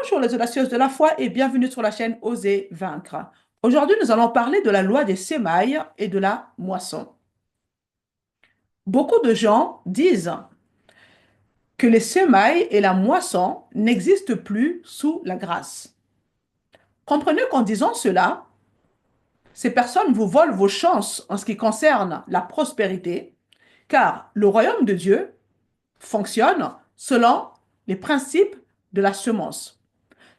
Bonjour les audacieuses de la foi et bienvenue sur la chaîne Oser vaincre. Aujourd'hui, nous allons parler de la loi des semailles et de la moisson. Beaucoup de gens disent que les semailles et la moisson n'existent plus sous la grâce. Comprenez qu'en disant cela, ces personnes vous volent vos chances en ce qui concerne la prospérité, car le royaume de Dieu fonctionne selon les principes de la semence.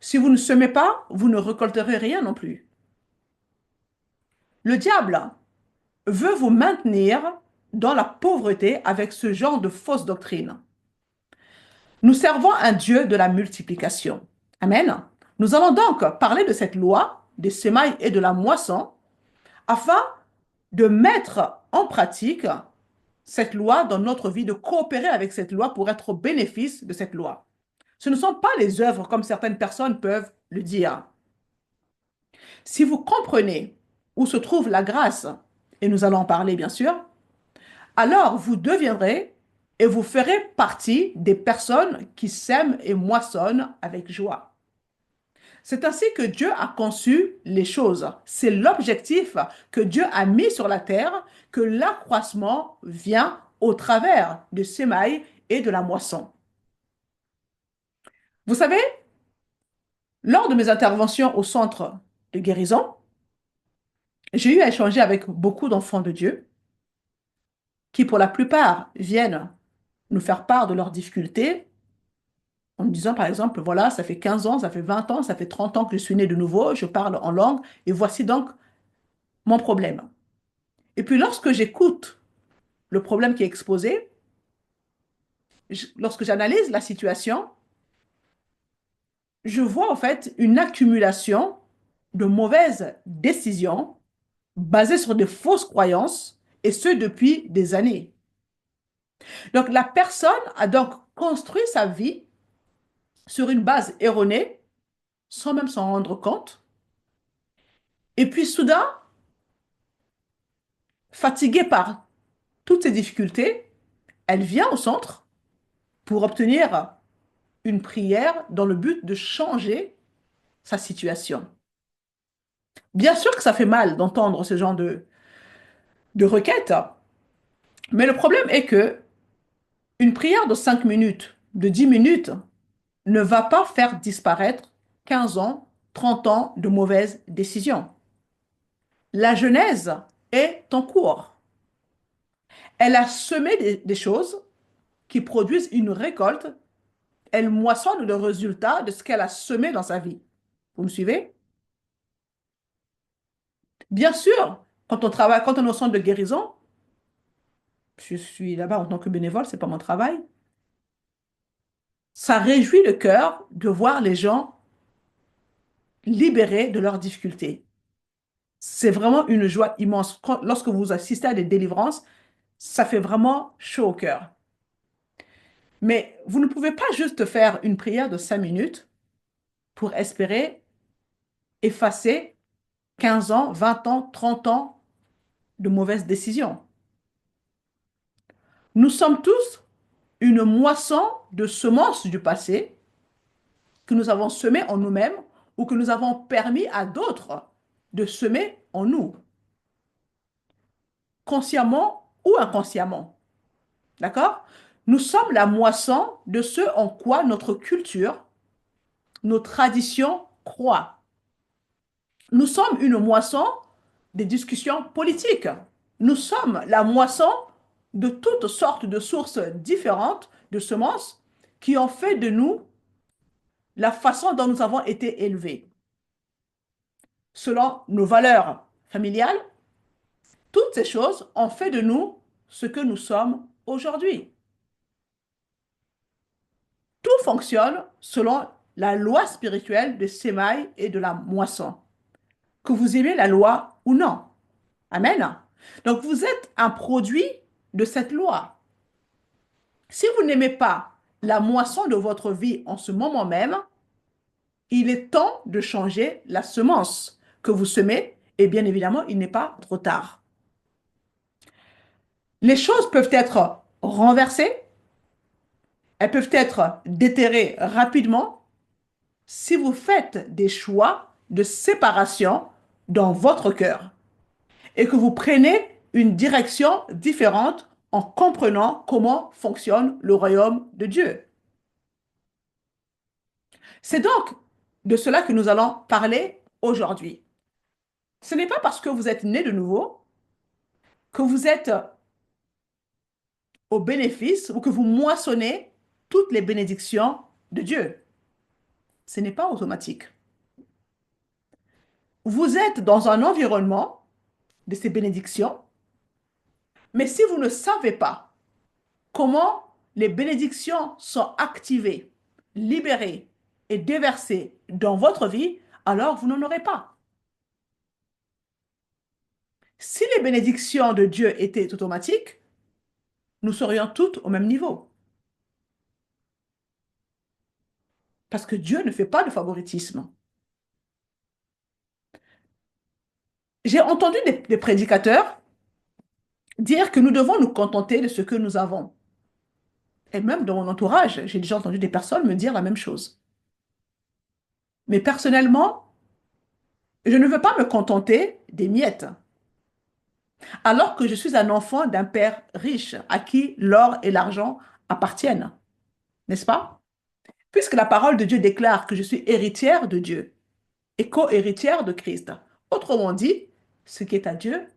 Si vous ne semez pas, vous ne récolterez rien non plus. Le diable veut vous maintenir dans la pauvreté avec ce genre de fausse doctrine. Nous servons un Dieu de la multiplication. Amen. Nous allons donc parler de cette loi des semailles et de la moisson afin de mettre en pratique cette loi dans notre vie, de coopérer avec cette loi pour être au bénéfice de cette loi. Ce ne sont pas les œuvres comme certaines personnes peuvent le dire. Si vous comprenez où se trouve la grâce, et nous allons en parler bien sûr, alors vous deviendrez et vous ferez partie des personnes qui sèment et moissonnent avec joie. C'est ainsi que Dieu a conçu les choses. C'est l'objectif que Dieu a mis sur la terre, que l'accroissement vient au travers de semailles et de la moisson. Vous savez, lors de mes interventions au centre de guérison, j'ai eu à échanger avec beaucoup d'enfants de Dieu qui, pour la plupart, viennent nous faire part de leurs difficultés en me disant, par exemple, voilà, ça fait 15 ans, ça fait 20 ans, ça fait 30 ans que je suis né de nouveau, je parle en langue, et voici donc mon problème. Et puis, lorsque j'écoute le problème qui est exposé, lorsque j'analyse la situation, je vois en fait une accumulation de mauvaises décisions basées sur de fausses croyances, et ce depuis des années. Donc, la personne a donc construit sa vie sur une base erronée, sans même s'en rendre compte. Et puis, soudain, fatiguée par toutes ces difficultés, elle vient au centre pour obtenir une prière dans le but de changer sa situation. Bien sûr que ça fait mal d'entendre ce genre de requête, mais le problème est que une prière de 5 minutes, de 10 minutes, ne va pas faire disparaître 15 ans, 30 ans de mauvaises décisions. La Genèse est en cours. Elle a semé des choses qui produisent une récolte. Elle moissonne le résultat de ce qu'elle a semé dans sa vie. Vous me suivez? Bien sûr, quand on travaille, quand on est au centre de guérison, je suis là-bas en tant que bénévole, c'est pas mon travail. Ça réjouit le cœur de voir les gens libérés de leurs difficultés. C'est vraiment une joie immense. Lorsque vous assistez à des délivrances, ça fait vraiment chaud au cœur. Mais vous ne pouvez pas juste faire une prière de 5 minutes pour espérer effacer 15 ans, 20 ans, 30 ans de mauvaises décisions. Nous sommes tous une moisson de semences du passé que nous avons semées en nous-mêmes ou que nous avons permis à d'autres de semer en nous, consciemment ou inconsciemment. D'accord? Nous sommes la moisson de ce en quoi notre culture, nos traditions croient. Nous sommes une moisson des discussions politiques. Nous sommes la moisson de toutes sortes de sources différentes de semences qui ont fait de nous la façon dont nous avons été élevés. Selon nos valeurs familiales, toutes ces choses ont fait de nous ce que nous sommes aujourd'hui. Tout fonctionne selon la loi spirituelle des semailles et de la moisson. Que vous aimez la loi ou non. Amen. Donc vous êtes un produit de cette loi. Si vous n'aimez pas la moisson de votre vie en ce moment même, il est temps de changer la semence que vous semez et bien évidemment, il n'est pas trop tard. Les choses peuvent être renversées, elles peuvent être déterrées rapidement si vous faites des choix de séparation dans votre cœur et que vous prenez une direction différente en comprenant comment fonctionne le royaume de Dieu. C'est donc de cela que nous allons parler aujourd'hui. Ce n'est pas parce que vous êtes né de nouveau que vous êtes au bénéfice ou que vous moissonnez toutes les bénédictions de Dieu. Ce n'est pas automatique. Vous êtes dans un environnement de ces bénédictions, mais si vous ne savez pas comment les bénédictions sont activées, libérées et déversées dans votre vie, alors vous n'en aurez pas. Si les bénédictions de Dieu étaient automatiques, nous serions toutes au même niveau. Parce que Dieu ne fait pas de favoritisme. J'ai entendu des prédicateurs dire que nous devons nous contenter de ce que nous avons. Et même dans mon entourage, j'ai déjà entendu des personnes me dire la même chose. Mais personnellement, je ne veux pas me contenter des miettes, alors que je suis un enfant d'un père riche à qui l'or et l'argent appartiennent, n'est-ce pas? Puisque la parole de Dieu déclare que je suis héritière de Dieu et co-héritière de Christ. Autrement dit, ce qui est à Dieu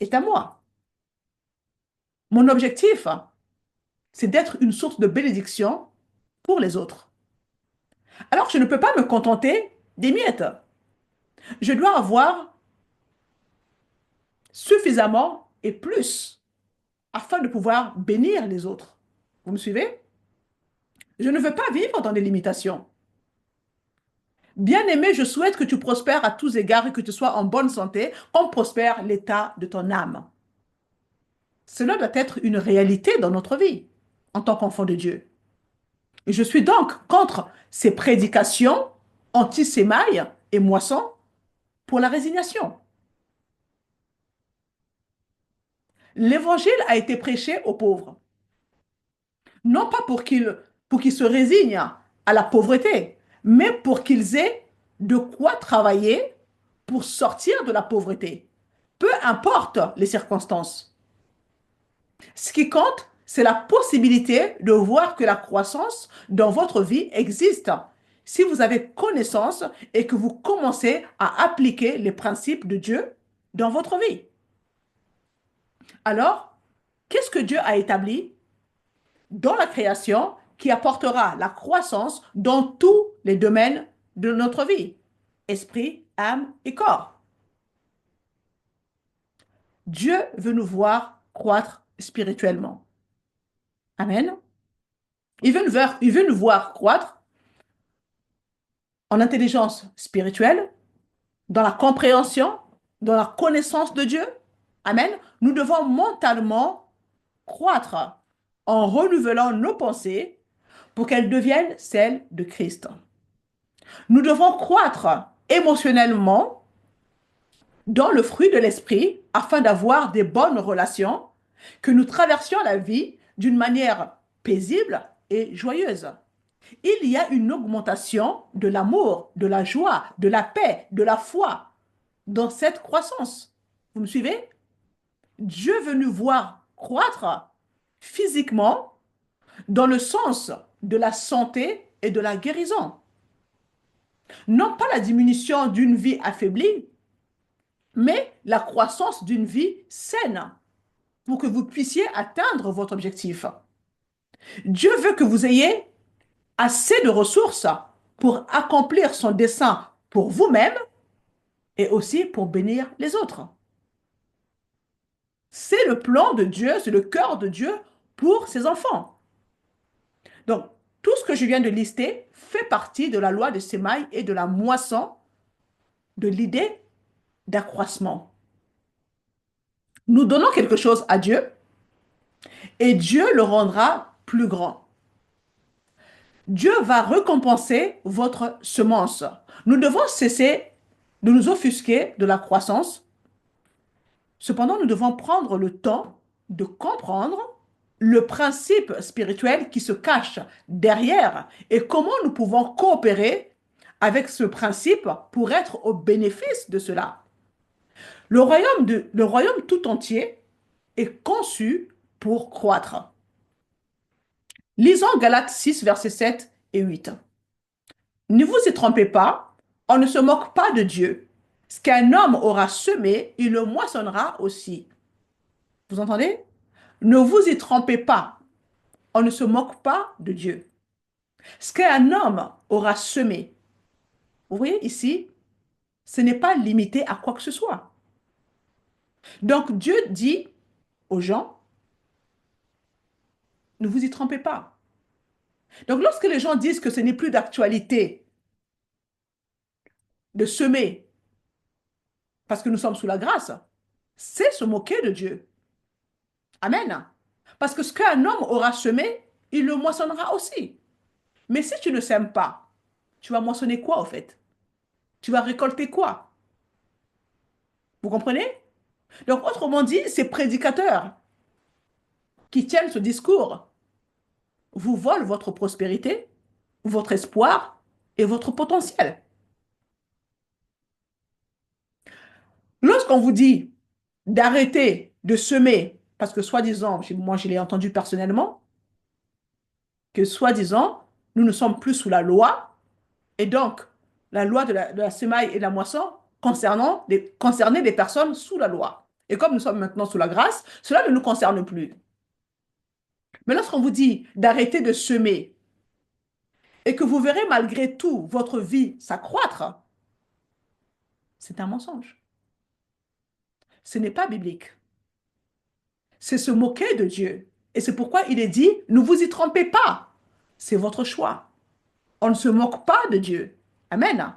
est à moi. Mon objectif, c'est d'être une source de bénédiction pour les autres. Alors, je ne peux pas me contenter des miettes. Je dois avoir suffisamment et plus afin de pouvoir bénir les autres. Vous me suivez? Je ne veux pas vivre dans des limitations. Bien-aimé, je souhaite que tu prospères à tous égards et que tu sois en bonne santé, comme prospère l'état de ton âme. Cela doit être une réalité dans notre vie en tant qu'enfant de Dieu. Et je suis donc contre ces prédications anti-sémailles et moissons pour la résignation. L'évangile a été prêché aux pauvres, non pas pour qu'ils se résignent à la pauvreté, mais pour qu'ils aient de quoi travailler pour sortir de la pauvreté. Peu importe les circonstances. Ce qui compte, c'est la possibilité de voir que la croissance dans votre vie existe. Si vous avez connaissance et que vous commencez à appliquer les principes de Dieu dans votre vie. Alors, qu'est-ce que Dieu a établi dans la création qui apportera la croissance dans tous les domaines de notre vie? Esprit, âme et corps. Dieu veut nous voir croître spirituellement. Amen. Il veut nous voir croître en intelligence spirituelle, dans la compréhension, dans la connaissance de Dieu. Amen. Nous devons mentalement croître en renouvelant nos pensées pour qu'elles deviennent celles de Christ. Nous devons croître émotionnellement dans le fruit de l'esprit afin d'avoir des bonnes relations, que nous traversions la vie d'une manière paisible et joyeuse. Il y a une augmentation de l'amour, de la joie, de la paix, de la foi dans cette croissance. Vous me suivez? Dieu veut nous voir croître physiquement dans le sens de la santé et de la guérison. Non pas la diminution d'une vie affaiblie, mais la croissance d'une vie saine pour que vous puissiez atteindre votre objectif. Dieu veut que vous ayez assez de ressources pour accomplir son dessein pour vous-même et aussi pour bénir les autres. C'est le plan de Dieu, c'est le cœur de Dieu pour ses enfants. Donc, tout ce que je viens de lister fait partie de la loi de sémailles et de la moisson, de l'idée d'accroissement. Nous donnons quelque chose à Dieu et Dieu le rendra plus grand. Dieu va récompenser votre semence. Nous devons cesser de nous offusquer de la croissance. Cependant, nous devons prendre le temps de comprendre le principe spirituel qui se cache derrière et comment nous pouvons coopérer avec ce principe pour être au bénéfice de cela. Le royaume tout entier est conçu pour croître. Lisons Galates 6, versets 7 et 8. Ne vous y trompez pas, on ne se moque pas de Dieu. Ce qu'un homme aura semé, il le moissonnera aussi. Vous entendez? Ne vous y trompez pas, on ne se moque pas de Dieu. Ce qu'un homme aura semé, vous voyez ici, ce n'est pas limité à quoi que ce soit. Donc Dieu dit aux gens, ne vous y trompez pas. Donc lorsque les gens disent que ce n'est plus d'actualité de semer parce que nous sommes sous la grâce, c'est se moquer de Dieu. Amen. Parce que ce qu'un homme aura semé, il le moissonnera aussi. Mais si tu ne sèmes pas, tu vas moissonner quoi au fait? Tu vas récolter quoi? Vous comprenez? Donc, autrement dit, ces prédicateurs qui tiennent ce discours vous volent votre prospérité, votre espoir et votre potentiel. Lorsqu'on vous dit d'arrêter de semer, parce que soi-disant, moi je l'ai entendu personnellement, que soi-disant, nous ne sommes plus sous la loi, et donc la loi de la semaille et de la moisson concernait des personnes sous la loi. Et comme nous sommes maintenant sous la grâce, cela ne nous concerne plus. Mais lorsqu'on vous dit d'arrêter de semer et que vous verrez malgré tout votre vie s'accroître, c'est un mensonge. Ce n'est pas biblique. C'est se moquer de Dieu. Et c'est pourquoi il est dit, ne vous y trompez pas. C'est votre choix. On ne se moque pas de Dieu. Amen.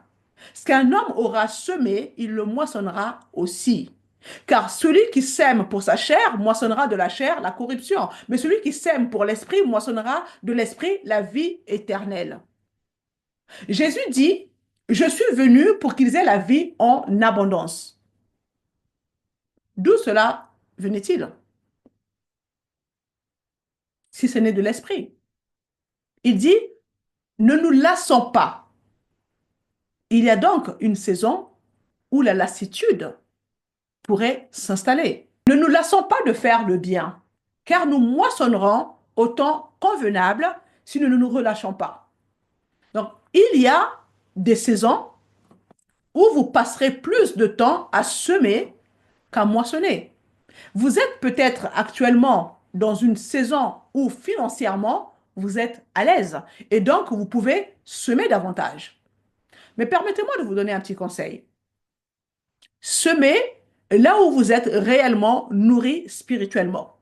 Ce qu'un homme aura semé, il le moissonnera aussi. Car celui qui sème pour sa chair moissonnera de la chair la corruption. Mais celui qui sème pour l'esprit moissonnera de l'esprit la vie éternelle. Jésus dit, je suis venu pour qu'ils aient la vie en abondance. D'où cela venait-il? Si ce n'est de l'esprit. Il dit, ne nous lassons pas. Il y a donc une saison où la lassitude pourrait s'installer. Ne nous lassons pas de faire le bien, car nous moissonnerons au temps convenable si nous ne nous relâchons pas. Donc, il y a des saisons où vous passerez plus de temps à semer qu'à moissonner. Vous êtes peut-être actuellement dans une saison où financièrement, vous êtes à l'aise et donc vous pouvez semer davantage. Mais permettez-moi de vous donner un petit conseil. Semez là où vous êtes réellement nourri spirituellement.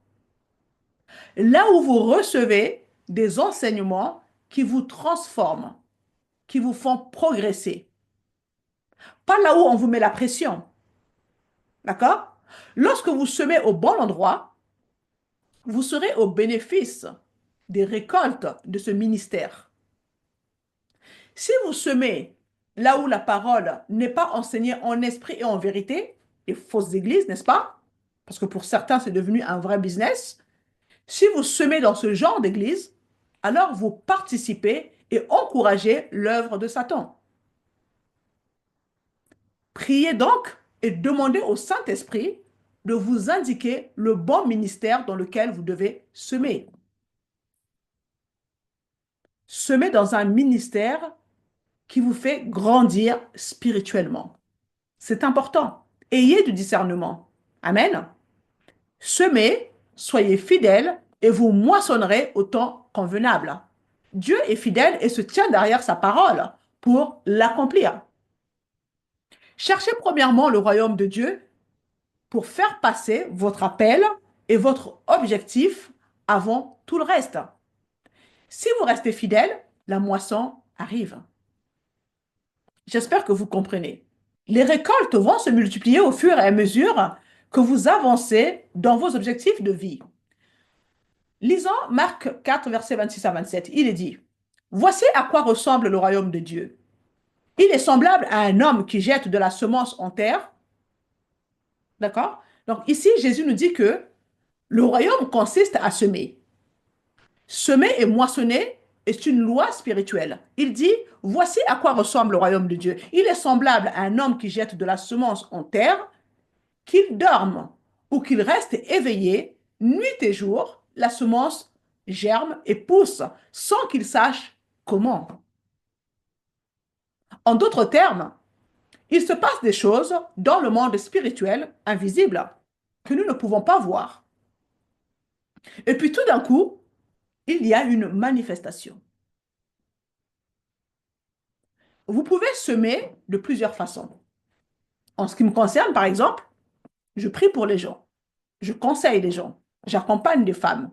Là où vous recevez des enseignements qui vous transforment, qui vous font progresser. Pas là où on vous met la pression. D'accord? Lorsque vous semez au bon endroit, vous serez au bénéfice des récoltes de ce ministère. Si vous semez là où la parole n'est pas enseignée en esprit et en vérité, les fausses églises, n'est-ce pas? Parce que pour certains, c'est devenu un vrai business. Si vous semez dans ce genre d'église, alors vous participez et encouragez l'œuvre de Satan. Priez donc et demandez au Saint-Esprit de vous indiquer le bon ministère dans lequel vous devez semer. Semez dans un ministère qui vous fait grandir spirituellement. C'est important. Ayez du discernement. Amen. Semez, soyez fidèles et vous moissonnerez au temps convenable. Dieu est fidèle et se tient derrière sa parole pour l'accomplir. Cherchez premièrement le royaume de Dieu pour faire passer votre appel et votre objectif avant tout le reste. Si vous restez fidèle, la moisson arrive. J'espère que vous comprenez. Les récoltes vont se multiplier au fur et à mesure que vous avancez dans vos objectifs de vie. Lisons Marc 4, versets 26 à 27. Il est dit, voici à quoi ressemble le royaume de Dieu. Il est semblable à un homme qui jette de la semence en terre. D'accord? Donc ici, Jésus nous dit que le royaume consiste à semer. Semer et moissonner est une loi spirituelle. Il dit, voici à quoi ressemble le royaume de Dieu. Il est semblable à un homme qui jette de la semence en terre, qu'il dorme ou qu'il reste éveillé, nuit et jour, la semence germe et pousse sans qu'il sache comment. En d'autres termes, il se passe des choses dans le monde spirituel invisible que nous ne pouvons pas voir. Et puis tout d'un coup, il y a une manifestation. Vous pouvez semer de plusieurs façons. En ce qui me concerne, par exemple, je prie pour les gens, je conseille les gens, j'accompagne des femmes,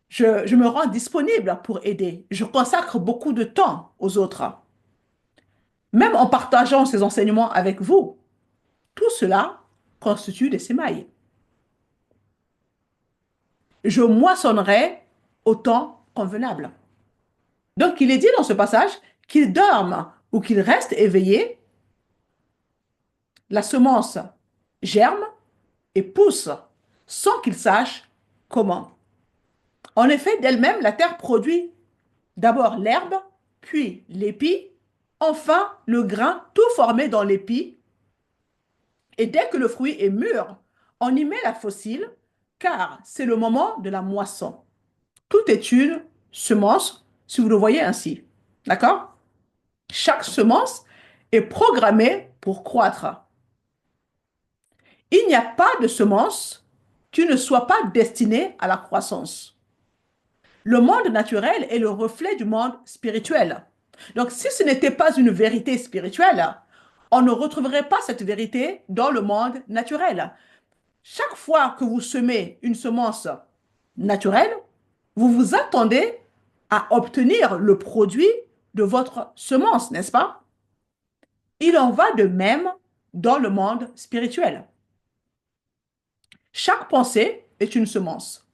je me rends disponible pour aider, je consacre beaucoup de temps aux autres, même en partageant ces enseignements avec vous. Tout cela constitue des semailles. Je moissonnerai au temps convenable. Donc, il est dit dans ce passage qu'il dorme ou qu'il reste éveillé, la semence germe et pousse sans qu'il sache comment. En effet, d'elle-même, la terre produit d'abord l'herbe, puis l'épi, enfin le grain tout formé dans l'épi. Et dès que le fruit est mûr, on y met la faucille, car c'est le moment de la moisson. Tout est une semence, si vous le voyez ainsi. D'accord? Chaque semence est programmée pour croître. Il n'y a pas de semence qui ne soit pas destinée à la croissance. Le monde naturel est le reflet du monde spirituel. Donc, si ce n'était pas une vérité spirituelle, on ne retrouverait pas cette vérité dans le monde naturel. Chaque fois que vous semez une semence naturelle, vous vous attendez à obtenir le produit de votre semence, n'est-ce pas? Il en va de même dans le monde spirituel. Chaque pensée est une semence.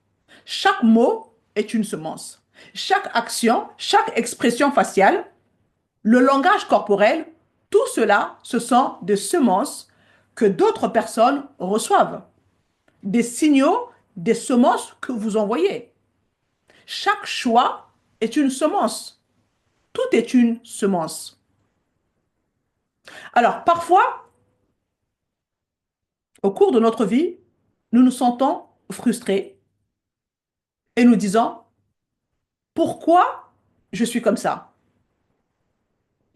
Chaque mot est une semence. Chaque action, chaque expression faciale, le langage corporel, tout cela, ce sont des semences que d'autres personnes reçoivent. Des signaux, des semences que vous envoyez. Chaque choix est une semence. Tout est une semence. Alors, parfois, au cours de notre vie, nous nous sentons frustrés et nous disons, pourquoi je suis comme ça?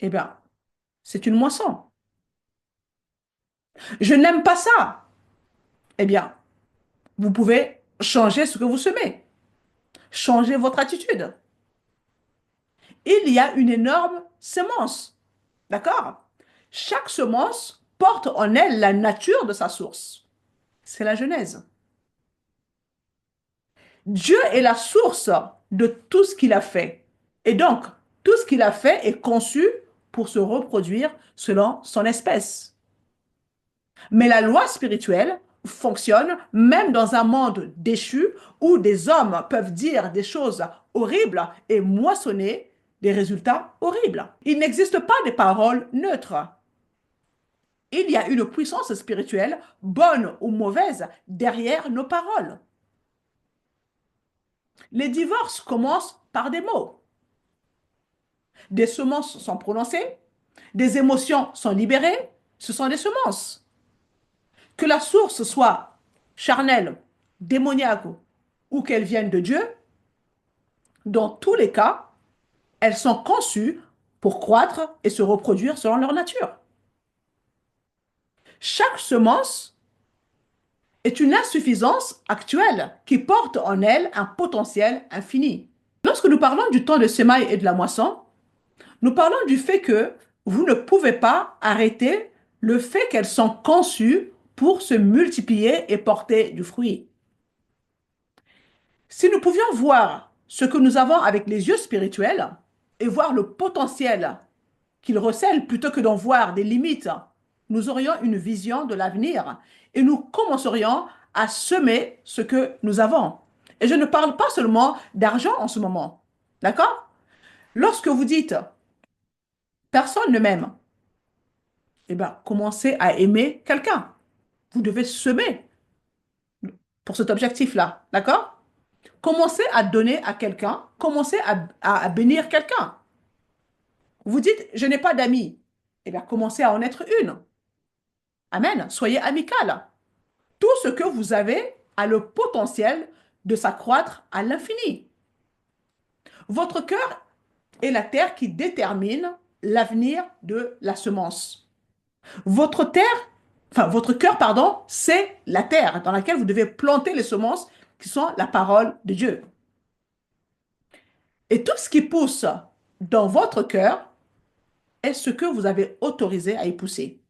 Eh bien, c'est une moisson. Je n'aime pas ça. Eh bien, vous pouvez changer ce que vous semez. Changer votre attitude. Il y a une énorme semence. D'accord? Chaque semence porte en elle la nature de sa source. C'est la Genèse. Dieu est la source de tout ce qu'il a fait. Et donc, tout ce qu'il a fait est conçu pour se reproduire selon son espèce. Mais la loi spirituelle fonctionne même dans un monde déchu où des hommes peuvent dire des choses horribles et moissonner des résultats horribles. Il n'existe pas de paroles neutres. Il y a une puissance spirituelle, bonne ou mauvaise, derrière nos paroles. Les divorces commencent par des mots. Des semences sont prononcées, des émotions sont libérées, ce sont des semences. Que la source soit charnelle, démoniaque ou qu'elle vienne de Dieu, dans tous les cas, elles sont conçues pour croître et se reproduire selon leur nature. Chaque semence est une insuffisance actuelle qui porte en elle un potentiel infini. Lorsque nous parlons du temps de semaille et de la moisson, nous parlons du fait que vous ne pouvez pas arrêter le fait qu'elles sont conçues pour se multiplier et porter du fruit. Si nous pouvions voir ce que nous avons avec les yeux spirituels et voir le potentiel qu'ils recèlent plutôt que d'en voir des limites, nous aurions une vision de l'avenir et nous commencerions à semer ce que nous avons. Et je ne parle pas seulement d'argent en ce moment. D'accord? Lorsque vous dites personne ne m'aime, eh bien, commencez à aimer quelqu'un. Vous devez semer pour cet objectif-là. D'accord? Commencez à donner à quelqu'un, commencez à bénir quelqu'un. Vous dites, je n'ai pas d'amis. Eh bien, commencez à en être une. Amen. Soyez amical. Tout ce que vous avez a le potentiel de s'accroître à l'infini. Votre cœur est la terre qui détermine l'avenir de la semence. Votre terre, votre cœur, pardon, c'est la terre dans laquelle vous devez planter les semences qui sont la parole de Dieu. Et tout ce qui pousse dans votre cœur est ce que vous avez autorisé à y pousser.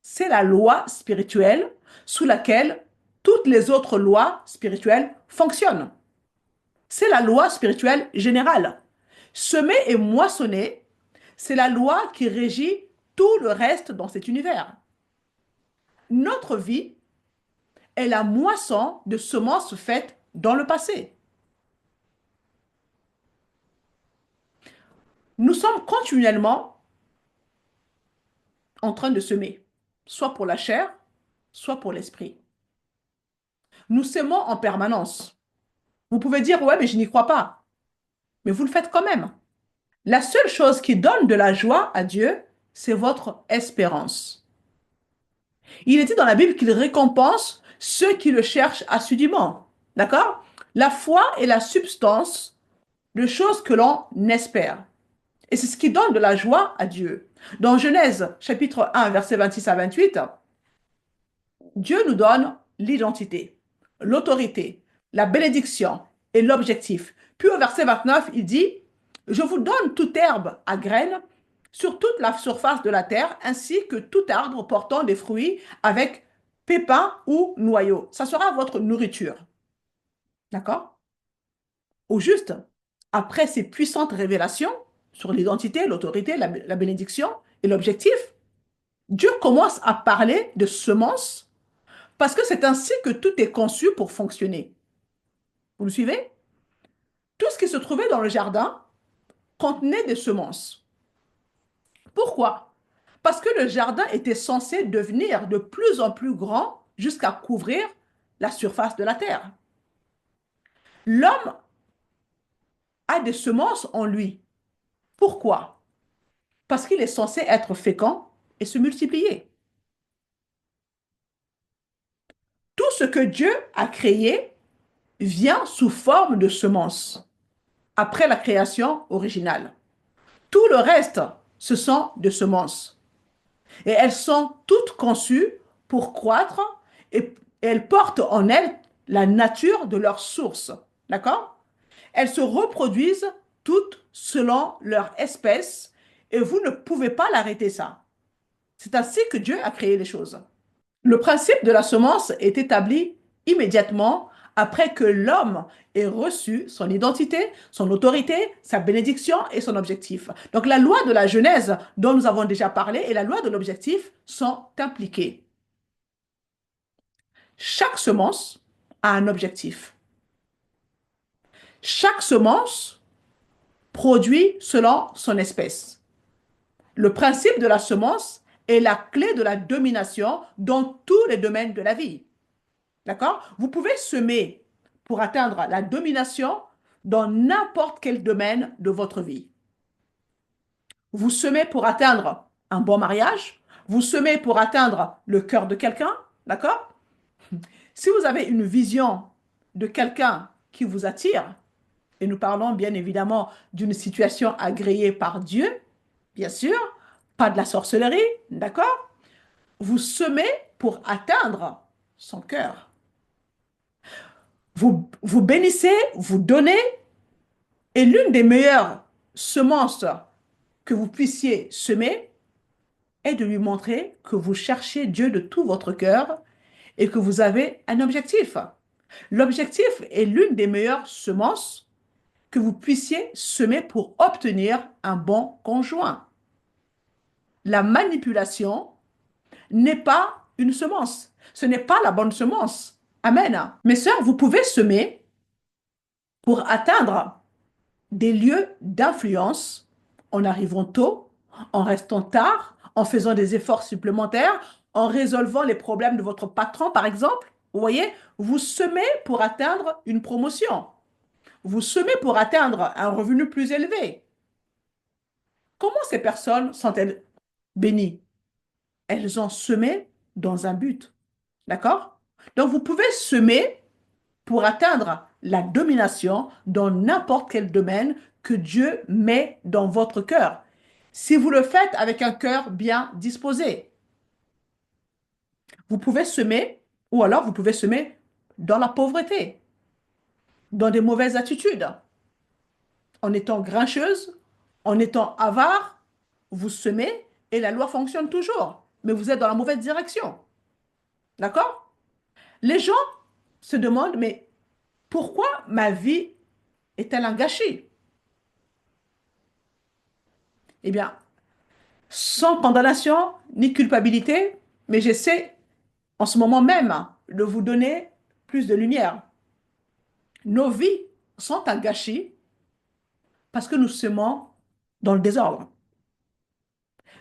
C'est la loi spirituelle sous laquelle toutes les autres lois spirituelles fonctionnent. C'est la loi spirituelle générale. Semer et moissonner, c'est la loi qui régit tout le reste dans cet univers. Notre vie est la moisson de semences faites dans le passé. Nous sommes continuellement en train de semer, soit pour la chair, soit pour l'esprit. Nous semons en permanence. Vous pouvez dire, ouais, mais je n'y crois pas. Mais vous le faites quand même. La seule chose qui donne de la joie à Dieu, c'est votre espérance. Il est dit dans la Bible qu'il récompense ceux qui le cherchent assidûment. D'accord? La foi est la substance de choses que l'on espère. Et c'est ce qui donne de la joie à Dieu. Dans Genèse chapitre 1, versets 26 à 28, Dieu nous donne l'identité, l'autorité, la bénédiction et l'objectif. Puis au verset 29, il dit, je vous donne toute herbe à graines sur toute la surface de la terre, ainsi que tout arbre portant des fruits avec pépins ou noyaux. Ça sera votre nourriture. D'accord? Au juste, après ces puissantes révélations sur l'identité, l'autorité, la bénédiction et l'objectif, Dieu commence à parler de semences parce que c'est ainsi que tout est conçu pour fonctionner. Vous me suivez? Tout ce qui se trouvait dans le jardin contenait des semences. Pourquoi? Parce que le jardin était censé devenir de plus en plus grand jusqu'à couvrir la surface de la terre. L'homme a des semences en lui. Pourquoi? Parce qu'il est censé être fécond et se multiplier. Tout ce que Dieu a créé vient sous forme de semences après la création originale. Tout le reste, ce sont des semences. Et elles sont toutes conçues pour croître et elles portent en elles la nature de leur source. D'accord? Elles se reproduisent toutes selon leur espèce et vous ne pouvez pas l'arrêter ça. C'est ainsi que Dieu a créé les choses. Le principe de la semence est établi immédiatement après que l'homme ait reçu son identité, son autorité, sa bénédiction et son objectif. Donc la loi de la Genèse dont nous avons déjà parlé et la loi de l'objectif sont impliquées. Chaque semence a un objectif. Chaque semence produit selon son espèce. Le principe de la semence est la clé de la domination dans tous les domaines de la vie. D'accord? Vous pouvez semer pour atteindre la domination dans n'importe quel domaine de votre vie. Vous semez pour atteindre un bon mariage, vous semez pour atteindre le cœur de quelqu'un, d'accord? Si vous avez une vision de quelqu'un qui vous attire, et nous parlons bien évidemment d'une situation agréée par Dieu, bien sûr, pas de la sorcellerie, d'accord? Vous semez pour atteindre son cœur. Vous bénissez, vous donnez, et l'une des meilleures semences que vous puissiez semer est de lui montrer que vous cherchez Dieu de tout votre cœur et que vous avez un objectif. L'objectif est l'une des meilleures semences que vous puissiez semer pour obtenir un bon conjoint. La manipulation n'est pas une semence. Ce n'est pas la bonne semence. Amen. Mes sœurs, vous pouvez semer pour atteindre des lieux d'influence en arrivant tôt, en restant tard, en faisant des efforts supplémentaires, en résolvant les problèmes de votre patron, par exemple. Vous voyez, vous semez pour atteindre une promotion. Vous semez pour atteindre un revenu plus élevé. Comment ces personnes sont-elles bénies? Elles ont semé dans un but. D'accord? Donc, vous pouvez semer pour atteindre la domination dans n'importe quel domaine que Dieu met dans votre cœur. Si vous le faites avec un cœur bien disposé, vous pouvez semer, ou alors vous pouvez semer dans la pauvreté, dans des mauvaises attitudes, en étant grincheuse, en étant avare, vous semez et la loi fonctionne toujours. Mais vous êtes dans la mauvaise direction. D'accord? Les gens se demandent, mais pourquoi ma vie est-elle un gâchis? Eh bien, sans condamnation ni culpabilité, mais j'essaie en ce moment même de vous donner plus de lumière. Nos vies sont un gâchis parce que nous semons dans le désordre.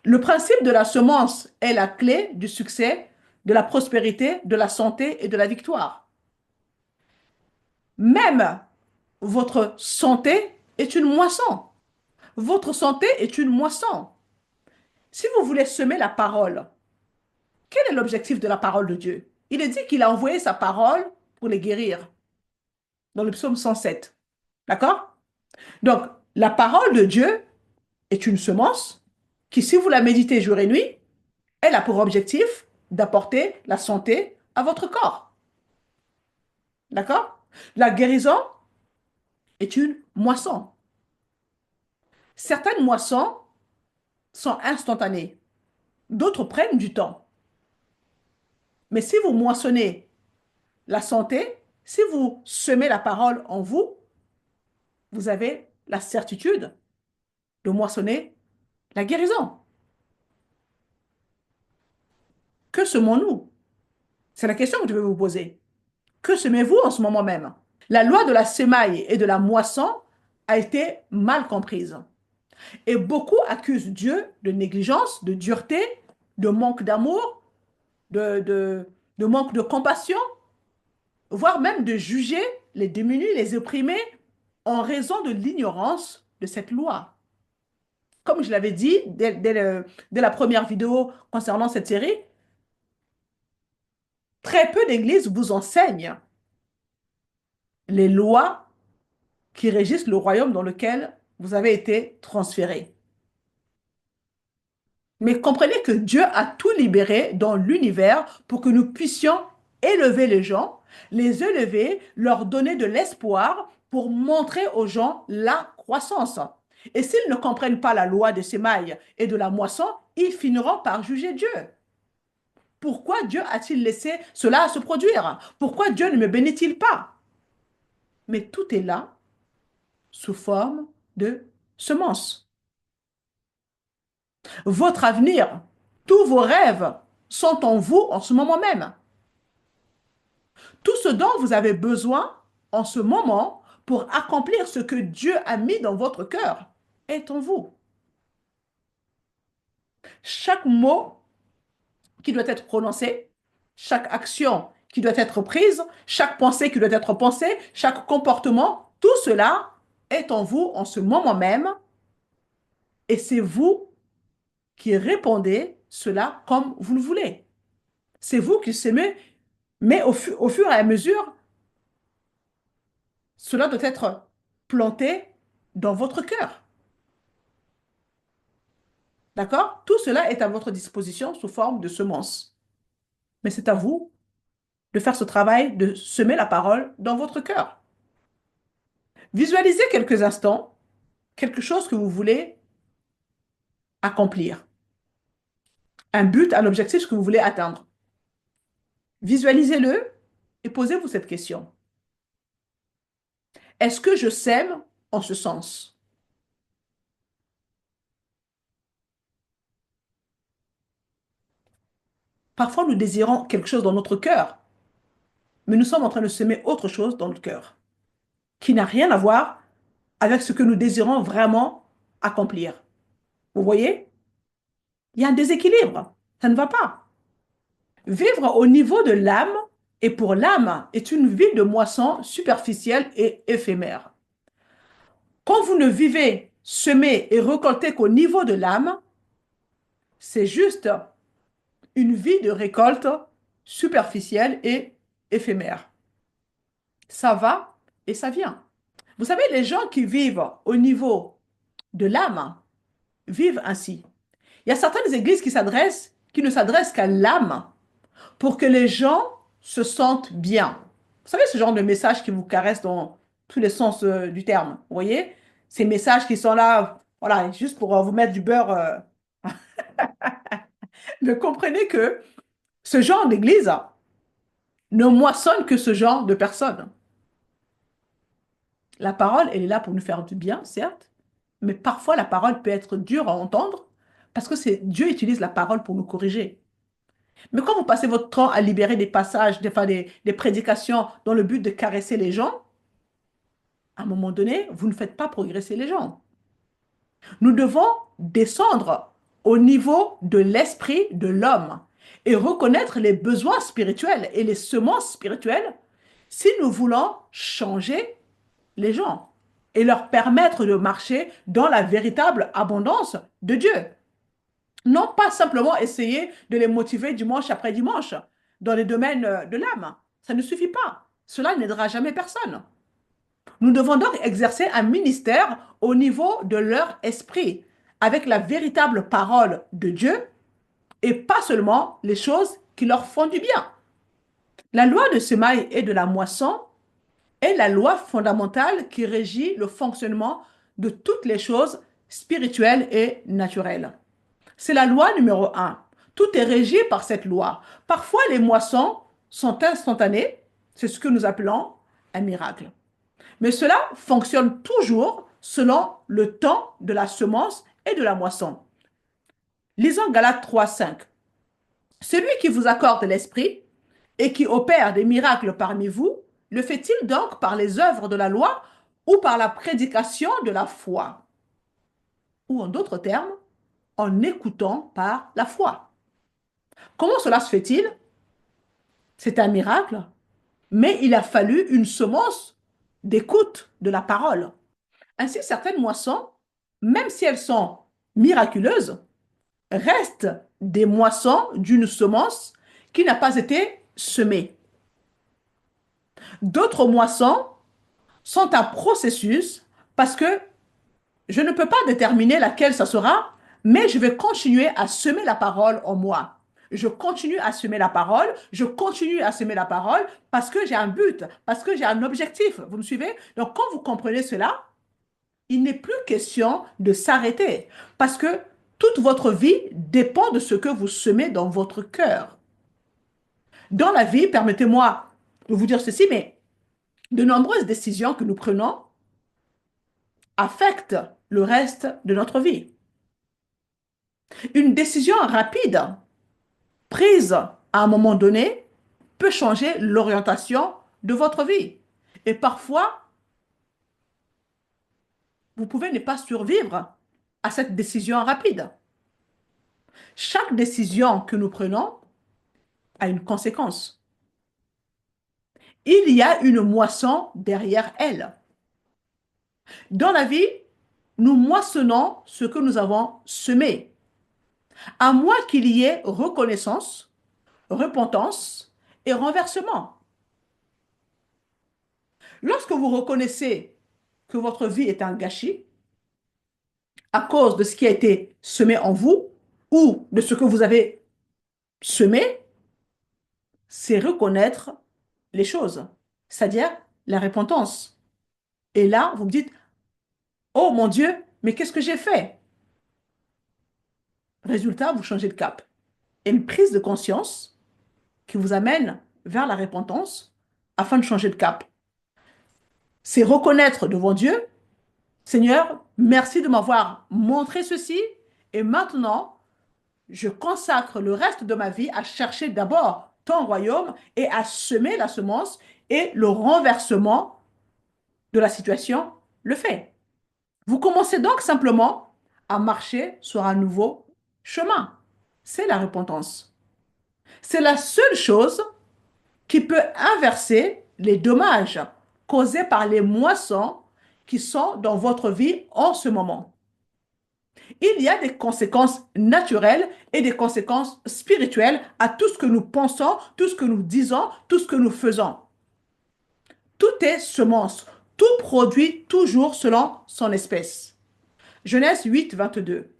Le principe de la semence est la clé du succès, de la prospérité, de la santé et de la victoire. Même votre santé est une moisson. Votre santé est une moisson. Si vous voulez semer la parole, quel est l'objectif de la parole de Dieu? Il est dit qu'il a envoyé sa parole pour les guérir, dans le psaume 107. D'accord? Donc, la parole de Dieu est une semence qui, si vous la méditez jour et nuit, elle a pour objectif d'apporter la santé à votre corps. D'accord? La guérison est une moisson. Certaines moissons sont instantanées, d'autres prennent du temps. Mais si vous moissonnez la santé, si vous semez la parole en vous, vous avez la certitude de moissonner la guérison. Que semons-nous? C'est la question que je vais vous poser. Que semez-vous en ce moment même? La loi de la semaille et de la moisson a été mal comprise. Et beaucoup accusent Dieu de négligence, de dureté, de manque d'amour, de manque de compassion, voire même de juger les démunis, les opprimés, en raison de l'ignorance de cette loi. Comme je l'avais dit dès la première vidéo concernant cette série, très peu d'églises vous enseignent les lois qui régissent le royaume dans lequel vous avez été transféré. Mais comprenez que Dieu a tout libéré dans l'univers pour que nous puissions élever les gens, les élever, leur donner de l'espoir pour montrer aux gens la croissance. Et s'ils ne comprennent pas la loi des semailles et de la moisson, ils finiront par juger Dieu. Pourquoi Dieu a-t-il laissé cela se produire? Pourquoi Dieu ne me bénit-il pas? Mais tout est là sous forme de semences. Votre avenir, tous vos rêves sont en vous en ce moment même. Tout ce dont vous avez besoin en ce moment pour accomplir ce que Dieu a mis dans votre cœur est en vous. Chaque mot qui doit être prononcé, chaque action qui doit être prise, chaque pensée qui doit être pensée, chaque comportement, tout cela est en vous en ce moment même et c'est vous qui répondez cela comme vous le voulez. C'est vous qui s'aimez, mais au fur et à mesure, cela doit être planté dans votre cœur. D'accord? Tout cela est à votre disposition sous forme de semences. Mais c'est à vous de faire ce travail de semer la parole dans votre cœur. Visualisez quelques instants quelque chose que vous voulez accomplir. Un but, un objectif que vous voulez atteindre. Visualisez-le et posez-vous cette question. Est-ce que je sème en ce sens? Parfois, nous désirons quelque chose dans notre cœur, mais nous sommes en train de semer autre chose dans notre cœur, qui n'a rien à voir avec ce que nous désirons vraiment accomplir. Vous voyez? Il y a un déséquilibre. Ça ne va pas. Vivre au niveau de l'âme et pour l'âme est une vie de moisson superficielle et éphémère. Quand vous ne vivez, semez et récoltez qu'au niveau de l'âme, c'est juste une vie de récolte superficielle et éphémère. Ça va et ça vient. Vous savez, les gens qui vivent au niveau de l'âme vivent ainsi. Il y a certaines églises qui ne s'adressent qu'à l'âme pour que les gens se sentent bien. Vous savez, ce genre de message qui vous caresse dans tous les sens du terme. Vous voyez? Ces messages qui sont là, voilà, juste pour vous mettre du beurre. Mais comprenez que ce genre d'église ne moissonne que ce genre de personnes. La parole, elle est là pour nous faire du bien, certes, mais parfois la parole peut être dure à entendre parce que Dieu utilise la parole pour nous corriger. Mais quand vous passez votre temps à libérer des passages, des prédications dans le but de caresser les gens, à un moment donné, vous ne faites pas progresser les gens. Nous devons descendre au niveau de l'esprit de l'homme et reconnaître les besoins spirituels et les semences spirituelles si nous voulons changer les gens et leur permettre de marcher dans la véritable abondance de Dieu. Non pas simplement essayer de les motiver dimanche après dimanche dans les domaines de l'âme. Ça ne suffit pas. Cela n'aidera jamais personne. Nous devons donc exercer un ministère au niveau de leur esprit, avec la véritable parole de Dieu et pas seulement les choses qui leur font du bien. La loi de semaille et de la moisson est la loi fondamentale qui régit le fonctionnement de toutes les choses spirituelles et naturelles. C'est la loi numéro un. Tout est régi par cette loi. Parfois, les moissons sont instantanées. C'est ce que nous appelons un miracle. Mais cela fonctionne toujours selon le temps de la semence et de la moisson. Lisons Galates 3:5. Celui qui vous accorde l'esprit et qui opère des miracles parmi vous, le fait-il donc par les œuvres de la loi ou par la prédication de la foi? Ou en d'autres termes, en écoutant par la foi. Comment cela se fait-il? C'est un miracle, mais il a fallu une semence d'écoute de la parole. Ainsi, certaines moissons, même si elles sont miraculeuses, restent des moissons d'une semence qui n'a pas été semée. D'autres moissons sont un processus parce que je ne peux pas déterminer laquelle ça sera, mais je vais continuer à semer la parole en moi. Je continue à semer la parole, je continue à semer la parole parce que j'ai un but, parce que j'ai un objectif. Vous me suivez? Donc, quand vous comprenez cela, il n'est plus question de s'arrêter parce que toute votre vie dépend de ce que vous semez dans votre cœur. Dans la vie, permettez-moi de vous dire ceci, mais de nombreuses décisions que nous prenons affectent le reste de notre vie. Une décision rapide prise à un moment donné peut changer l'orientation de votre vie. Et parfois, vous pouvez ne pas survivre à cette décision rapide. Chaque décision que nous prenons a une conséquence. Il y a une moisson derrière elle. Dans la vie, nous moissonnons ce que nous avons semé. À moins qu'il y ait reconnaissance, repentance et renversement. Lorsque vous reconnaissez que votre vie est un gâchis à cause de ce qui a été semé en vous ou de ce que vous avez semé, c'est reconnaître les choses, c'est-à-dire la repentance. Et là, vous me dites, oh mon Dieu, mais qu'est-ce que j'ai fait? Résultat, vous changez de cap. Et une prise de conscience qui vous amène vers la repentance afin de changer de cap. C'est reconnaître devant Dieu, Seigneur, merci de m'avoir montré ceci et maintenant, je consacre le reste de ma vie à chercher d'abord ton royaume et à semer la semence et le renversement de la situation le fait. Vous commencez donc simplement à marcher sur un nouveau chemin. C'est la repentance. C'est la seule chose qui peut inverser les dommages causés par les moissons qui sont dans votre vie en ce moment. Il y a des conséquences naturelles et des conséquences spirituelles à tout ce que nous pensons, tout ce que nous disons, tout ce que nous faisons. Tout est semence. Tout produit toujours selon son espèce. Genèse 8, 22.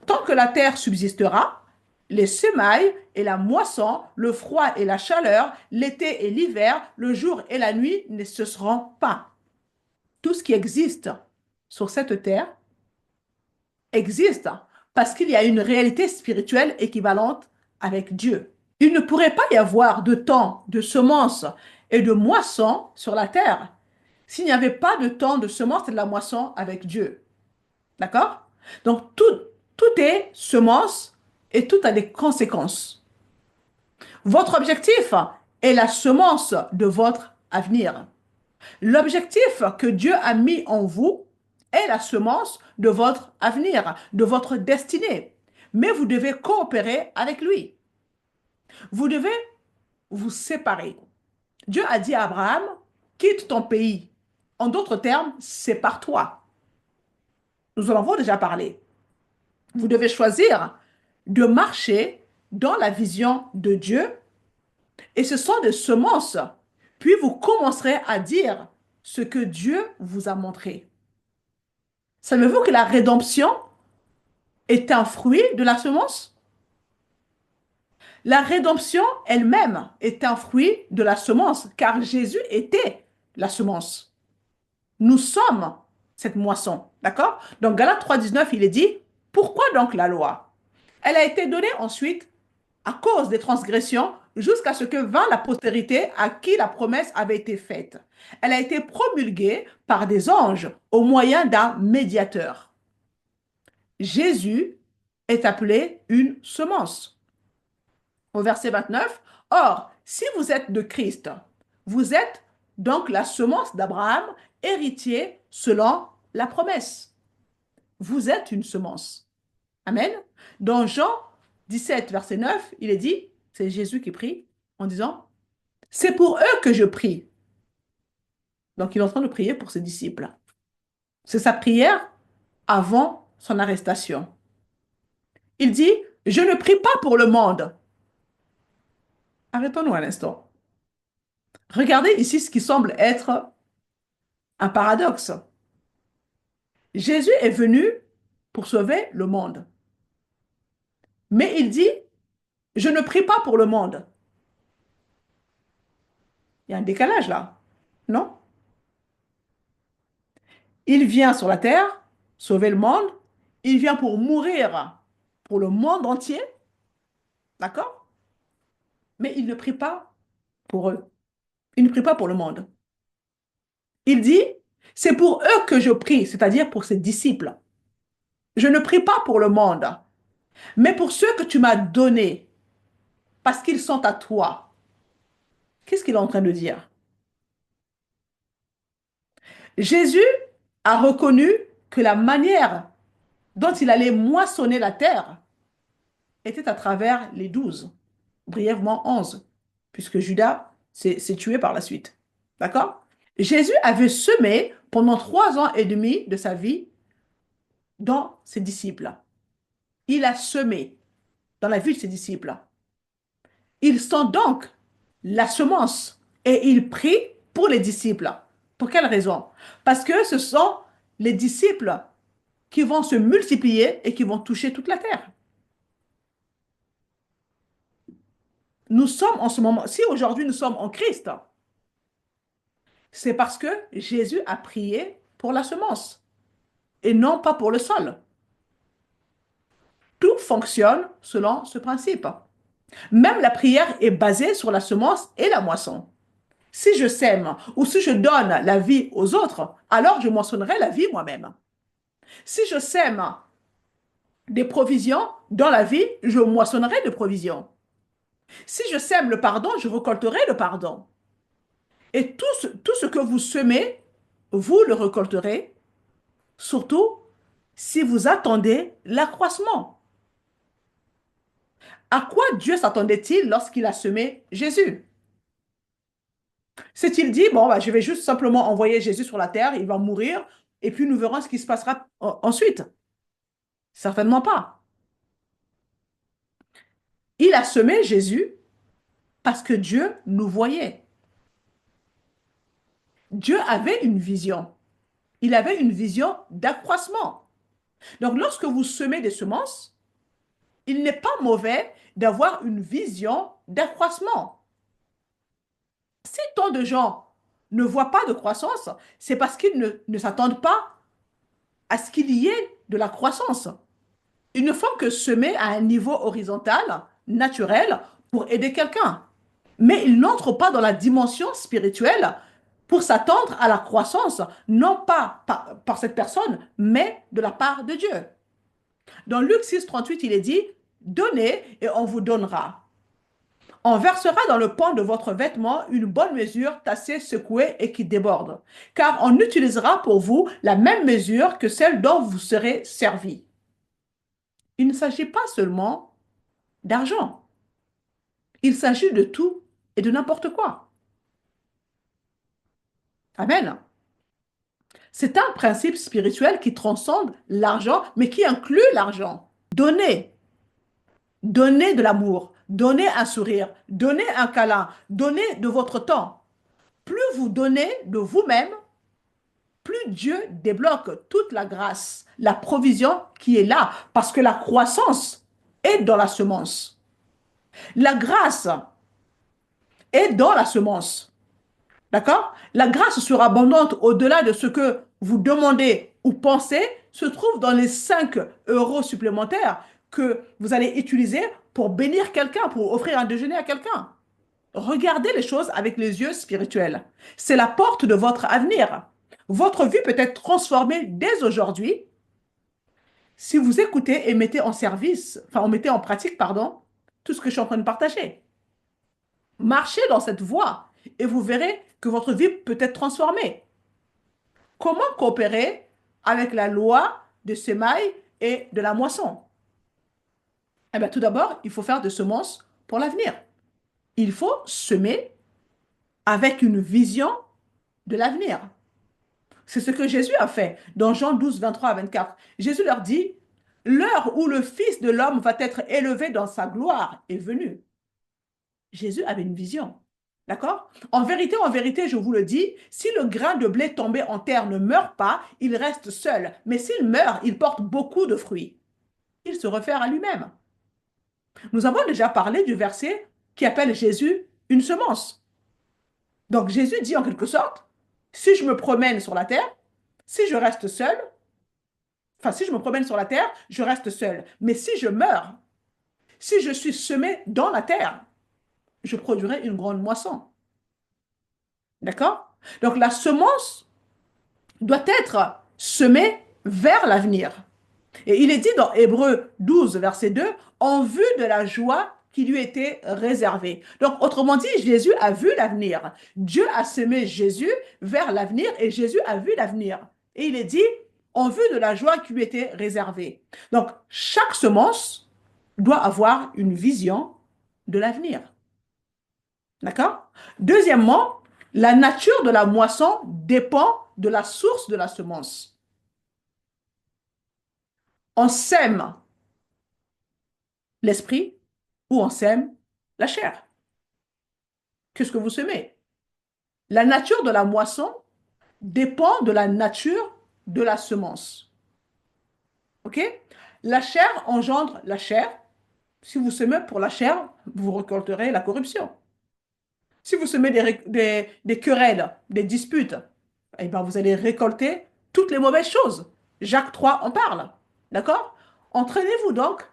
Tant que la terre subsistera, les semailles et la moisson, le froid et la chaleur, l'été et l'hiver, le jour et la nuit ne cesseront pas. Tout ce qui existe sur cette terre existe parce qu'il y a une réalité spirituelle équivalente avec Dieu. Il ne pourrait pas y avoir de temps de semences et de moisson sur la terre s'il n'y avait pas de temps de semences et de la moisson avec Dieu. D'accord? Donc, tout est semence et tout a des conséquences. Votre objectif est la semence de votre avenir. L'objectif que Dieu a mis en vous est la semence de votre avenir, de votre destinée. Mais vous devez coopérer avec lui. Vous devez vous séparer. Dieu a dit à Abraham, quitte ton pays. En d'autres termes, sépare-toi. Nous en avons déjà parlé. Vous devez choisir de marcher dans la vision de Dieu et ce sont des semences. Puis vous commencerez à dire ce que Dieu vous a montré. Savez-vous que la rédemption est un fruit de la semence? La rédemption elle-même est un fruit de la semence, car Jésus était la semence. Nous sommes cette moisson, d'accord? Donc Galates 3,19, il est dit, pourquoi donc la loi? Elle a été donnée ensuite à cause des transgressions jusqu'à ce que vint la postérité à qui la promesse avait été faite. Elle a été promulguée par des anges au moyen d'un médiateur. Jésus est appelé une semence. Au verset 29, or, si vous êtes de Christ, vous êtes donc la semence d'Abraham, héritier selon la promesse. Vous êtes une semence. Amen. Dans Jean 17, verset 9, il est dit, c'est Jésus qui prie en disant, c'est pour eux que je prie. Donc il est en train de prier pour ses disciples. C'est sa prière avant son arrestation. Il dit, je ne prie pas pour le monde. Arrêtons-nous un instant. Regardez ici ce qui semble être un paradoxe. Jésus est venu pour sauver le monde. Mais il dit, je ne prie pas pour le monde. Il y a un décalage là, non? Il vient sur la terre, sauver le monde. Il vient pour mourir pour le monde entier. D'accord? Mais il ne prie pas pour eux. Il ne prie pas pour le monde. Il dit, c'est pour eux que je prie, c'est-à-dire pour ses disciples. Je ne prie pas pour le monde, mais pour ceux que tu m'as donnés, parce qu'ils sont à toi. Qu'est-ce qu'il est en train de dire? Jésus a reconnu que la manière dont il allait moissonner la terre était à travers les 12, brièvement 11, puisque Judas s'est tué par la suite. D'accord? Jésus avait semé pendant 3 ans et demi de sa vie dans ses disciples. Il a semé dans la vie de ses disciples. Ils sont donc la semence et il prie pour les disciples. Pour quelle raison? Parce que ce sont les disciples qui vont se multiplier et qui vont toucher toute la terre. Nous sommes en ce moment, si aujourd'hui nous sommes en Christ, c'est parce que Jésus a prié pour la semence et non pas pour le sol. Tout fonctionne selon ce principe. Même la prière est basée sur la semence et la moisson. Si je sème ou si je donne la vie aux autres, alors je moissonnerai la vie moi-même. Si je sème des provisions dans la vie, je moissonnerai des provisions. Si je sème le pardon, je récolterai le pardon. Et tout ce que vous semez, vous le récolterez, surtout si vous attendez l'accroissement. À quoi Dieu s'attendait-il lorsqu'il a semé Jésus? S'est-il dit, bon, bah, je vais juste simplement envoyer Jésus sur la terre, il va mourir, et puis nous verrons ce qui se passera ensuite? Certainement pas. Il a semé Jésus parce que Dieu nous voyait. Dieu avait une vision. Il avait une vision d'accroissement. Donc, lorsque vous semez des semences, il n'est pas mauvais d'avoir une vision d'accroissement. Si tant de gens ne voient pas de croissance, c'est parce qu'ils ne s'attendent pas à ce qu'il y ait de la croissance. Ils ne font que semer à un niveau horizontal, naturel, pour aider quelqu'un. Mais ils n'entrent pas dans la dimension spirituelle pour s'attendre à la croissance, non pas par cette personne, mais de la part de Dieu. Dans Luc 6, 38, il est dit, donnez et on vous donnera. On versera dans le pan de votre vêtement une bonne mesure, tassée, secouée et qui déborde. Car on utilisera pour vous la même mesure que celle dont vous serez servi. Il ne s'agit pas seulement d'argent. Il s'agit de tout et de n'importe quoi. Amen. C'est un principe spirituel qui transcende l'argent, mais qui inclut l'argent. Donner, donner de l'amour, donner un sourire, donner un câlin, donner de votre temps. Plus vous donnez de vous-même, plus Dieu débloque toute la grâce, la provision qui est là, parce que la croissance est dans la semence. La grâce est dans la semence. D'accord? La grâce surabondante au-delà de ce que vous demandez ou pensez se trouve dans les 5 euros supplémentaires que vous allez utiliser pour bénir quelqu'un, pour offrir un déjeuner à quelqu'un. Regardez les choses avec les yeux spirituels. C'est la porte de votre avenir. Votre vie peut être transformée dès aujourd'hui si vous écoutez et mettez en service, enfin, mettez en pratique, pardon, tout ce que je suis en train de partager. Marchez dans cette voie et vous verrez que votre vie peut être transformée. Comment coopérer avec la loi de semailles et de la moisson? Eh bien, tout d'abord, il faut faire des semences pour l'avenir. Il faut semer avec une vision de l'avenir. C'est ce que Jésus a fait dans Jean 12, 23 à 24. Jésus leur dit, l'heure où le Fils de l'homme va être élevé dans sa gloire est venue. Jésus avait une vision. D'accord? En vérité, je vous le dis, si le grain de blé tombé en terre ne meurt pas, il reste seul. Mais s'il meurt, il porte beaucoup de fruits. Il se réfère à lui-même. Nous avons déjà parlé du verset qui appelle Jésus une semence. Donc Jésus dit en quelque sorte, si je me promène sur la terre, si je reste seul, enfin si je me promène sur la terre, je reste seul. Mais si je meurs, si je suis semé dans la terre, je produirai une grande moisson. D'accord? Donc la semence doit être semée vers l'avenir. Et il est dit dans Hébreux 12, verset 2, en vue de la joie qui lui était réservée. Donc, autrement dit, Jésus a vu l'avenir. Dieu a semé Jésus vers l'avenir et Jésus a vu l'avenir. Et il est dit, en vue de la joie qui lui était réservée. Donc, chaque semence doit avoir une vision de l'avenir. D'accord? Deuxièmement, la nature de la moisson dépend de la source de la semence. On sème l'esprit ou on sème la chair. Qu'est-ce que vous semez? La nature de la moisson dépend de la nature de la semence. OK? La chair engendre la chair. Si vous semez pour la chair, vous récolterez la corruption. Si vous semez des querelles, des disputes, eh bien, vous allez récolter toutes les mauvaises choses. Jacques 3 en parle. D'accord? Entraînez-vous donc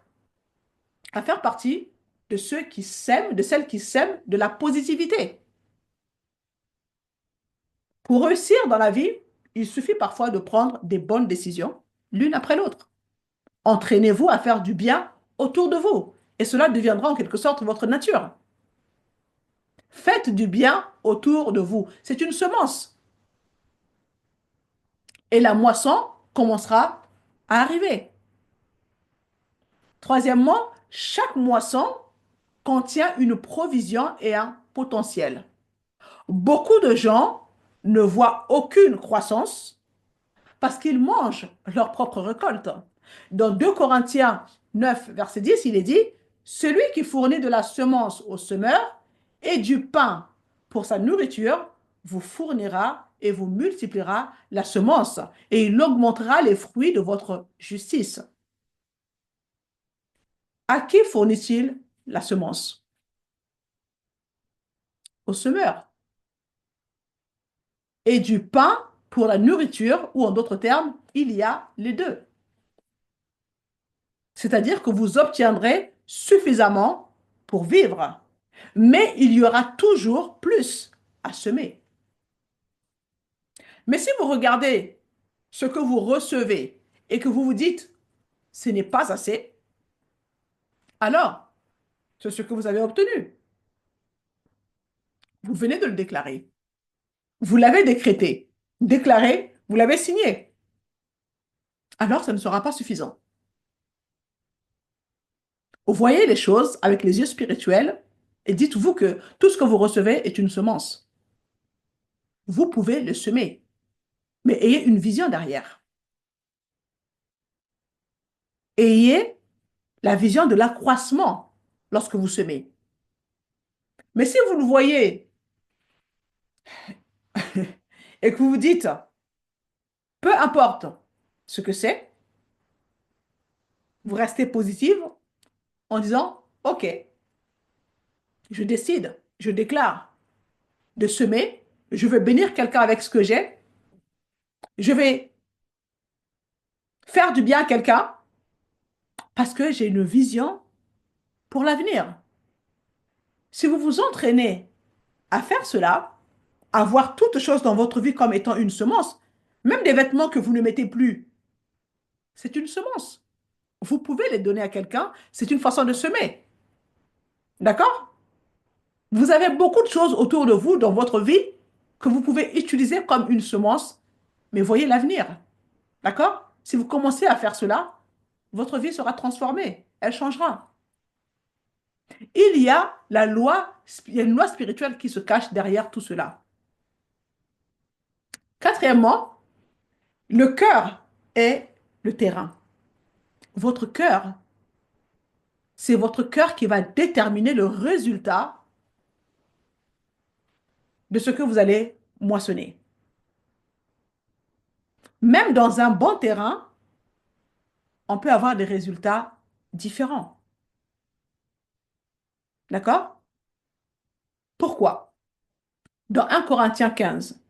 à faire partie de ceux qui sèment, de celles qui sèment de la positivité. Pour réussir dans la vie, il suffit parfois de prendre des bonnes décisions, l'une après l'autre. Entraînez-vous à faire du bien autour de vous, et cela deviendra en quelque sorte votre nature. Faites du bien autour de vous. C'est une semence. Et la moisson commencera à arriver. Troisièmement, chaque moisson contient une provision et un potentiel. Beaucoup de gens ne voient aucune croissance parce qu'ils mangent leur propre récolte. Dans 2 Corinthiens 9, verset 10, il est dit, celui qui fournit de la semence au semeur et du pain pour sa nourriture vous fournira et vous multipliera la semence et il augmentera les fruits de votre justice. À qui fournit-il la semence? Au semeur. Et du pain pour la nourriture, ou en d'autres termes, il y a les deux. C'est-à-dire que vous obtiendrez suffisamment pour vivre. Mais il y aura toujours plus à semer. Mais si vous regardez ce que vous recevez et que vous vous dites, ce n'est pas assez, alors c'est ce que vous avez obtenu. Vous venez de le déclarer. Vous l'avez décrété. Déclaré, vous l'avez signé. Alors ça ne sera pas suffisant. Vous voyez les choses avec les yeux spirituels et dites-vous que tout ce que vous recevez est une semence. Vous pouvez le semer, mais ayez une vision derrière. Ayez la vision de l'accroissement lorsque vous semez. Mais si vous le voyez et que vous vous dites, peu importe ce que c'est, vous restez positive en disant, OK, je décide, je déclare de semer, je veux bénir quelqu'un avec ce que j'ai, je vais faire du bien à quelqu'un parce que j'ai une vision pour l'avenir. Si vous vous entraînez à faire cela, à voir toute chose dans votre vie comme étant une semence, même des vêtements que vous ne mettez plus, c'est une semence. Vous pouvez les donner à quelqu'un, c'est une façon de semer. D'accord? Vous avez beaucoup de choses autour de vous dans votre vie que vous pouvez utiliser comme une semence, mais voyez l'avenir. D'accord? Si vous commencez à faire cela, votre vie sera transformée, elle changera. Il y a la loi, il y a une loi spirituelle qui se cache derrière tout cela. Quatrièmement, le cœur est le terrain. Votre cœur, c'est votre cœur qui va déterminer le résultat de ce que vous allez moissonner. Même dans un bon terrain, on peut avoir des résultats différents. D'accord? Pourquoi? Dans 1 Corinthiens 15,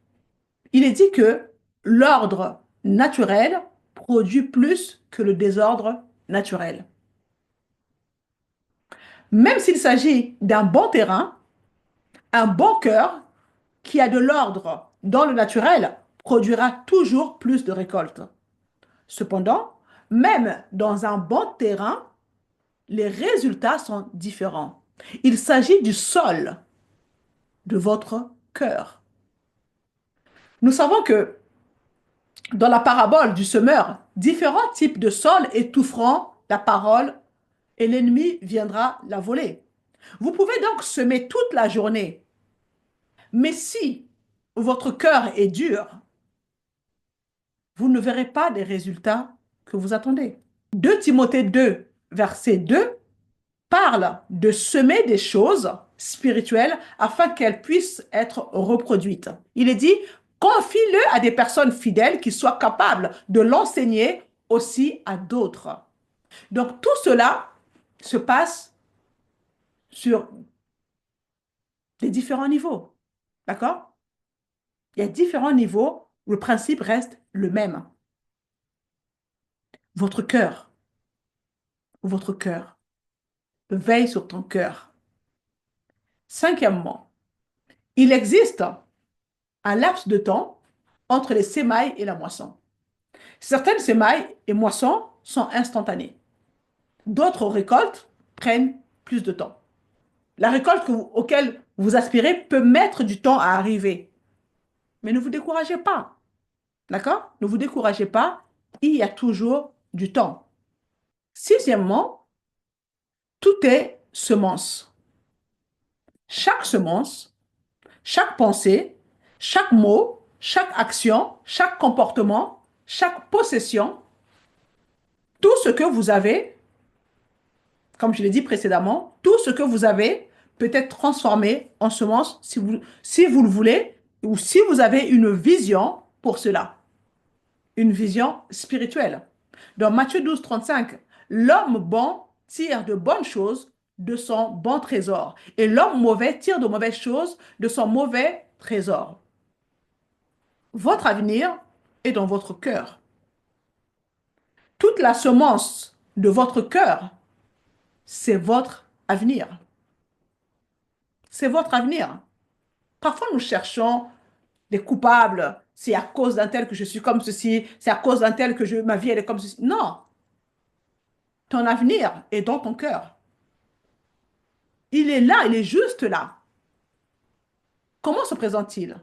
il est dit que l'ordre naturel produit plus que le désordre naturel. Même s'il s'agit d'un bon terrain, un bon cœur qui a de l'ordre dans le naturel produira toujours plus de récoltes. Cependant, même dans un bon terrain, les résultats sont différents. Il s'agit du sol de votre cœur. Nous savons que dans la parabole du semeur, différents types de sols étoufferont la parole et l'ennemi viendra la voler. Vous pouvez donc semer toute la journée, mais si votre cœur est dur, vous ne verrez pas des résultats que vous attendez. 2 Timothée 2, verset 2, parle de semer des choses spirituelles afin qu'elles puissent être reproduites. Il est dit, confie-le à des personnes fidèles qui soient capables de l'enseigner aussi à d'autres. Donc tout cela se passe sur les différents niveaux. D'accord? Il y a différents niveaux, le principe reste le même. Votre cœur, votre cœur. Veille sur ton cœur. Cinquièmement, il existe un laps de temps entre les sémailles et la moisson. Certaines sémailles et moissons sont instantanées. D'autres récoltes prennent plus de temps. La récolte auquel vous aspirez peut mettre du temps à arriver. Mais ne vous découragez pas. D'accord? Ne vous découragez pas. Il y a toujours du temps. Sixièmement, tout est semence. Chaque semence chaque pensée, chaque mot, chaque action, chaque comportement, chaque possession, tout ce que vous avez, comme je l'ai dit précédemment, tout ce que vous avez peut être transformé en semence si vous le voulez ou si vous avez une vision pour cela, une vision spirituelle. Dans Matthieu 12, 35, l'homme bon tire de bonnes choses de son bon trésor et l'homme mauvais tire de mauvaises choses de son mauvais trésor. Votre avenir est dans votre cœur. Toute la semence de votre cœur, c'est votre avenir. C'est votre avenir. Parfois, nous cherchons des coupables. C'est à cause d'un tel que je suis comme ceci. C'est à cause d'un tel que ma vie elle est comme ceci. Non. Ton avenir est dans ton cœur. Il est là, il est juste là. Comment se présente-t-il?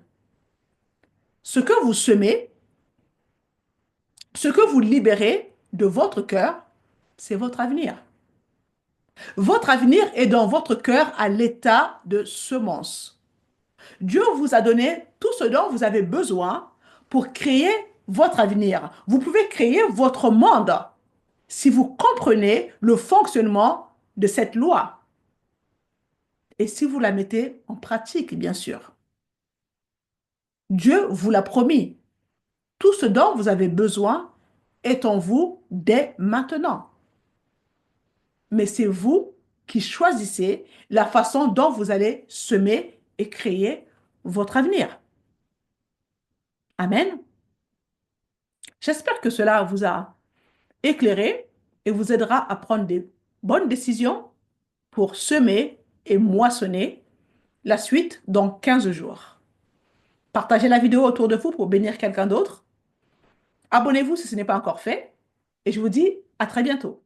Ce que vous semez, ce que vous libérez de votre cœur, c'est votre avenir. Votre avenir est dans votre cœur à l'état de semence. Dieu vous a donné tout ce dont vous avez besoin pour créer votre avenir. Vous pouvez créer votre monde si vous comprenez le fonctionnement de cette loi et si vous la mettez en pratique, bien sûr. Dieu vous l'a promis. Tout ce dont vous avez besoin est en vous dès maintenant. Mais c'est vous qui choisissez la façon dont vous allez semer et créer votre avenir. Amen. J'espère que cela vous a éclairé et vous aidera à prendre des bonnes décisions pour semer et moissonner la suite dans 15 jours. Partagez la vidéo autour de vous pour bénir quelqu'un d'autre. Abonnez-vous si ce n'est pas encore fait et je vous dis à très bientôt.